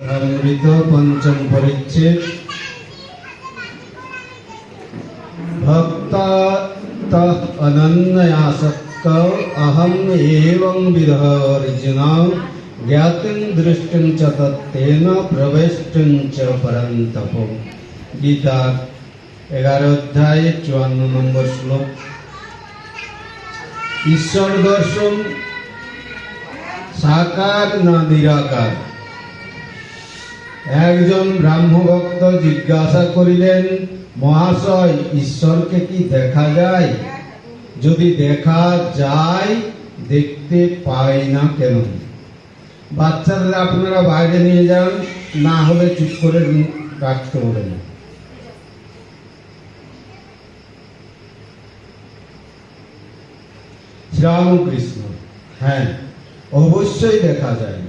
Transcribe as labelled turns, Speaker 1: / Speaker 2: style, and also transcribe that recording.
Speaker 1: अमृत पंचम परिच्छेद भक्ता अनन्यासक्त अहम एवं विदः अर्जुन ज्ञातिं दृष्टिं च तत्तेन प्रवेष्टिं च परन्तप। गीता 11 अध्याय 54 नम्बर श्लोक। ईश्वर दर्शन साकार ना निराकार। একজন ব্রাহ্মভক্ত জিজ্ঞাসা করিলেন, মহাশয়, ঈশ্বরকে কি দেখা যায়? যদি দেখা যায় দেখতে পাই না কেন? বাচ্চাদের আপনারা বাইরে নিয়ে যান, না হলে চুপ করে রাখতে বলেন। শ্রীরামকৃষ্ণ: হ্যাঁ, অবশ্যই দেখা যায়।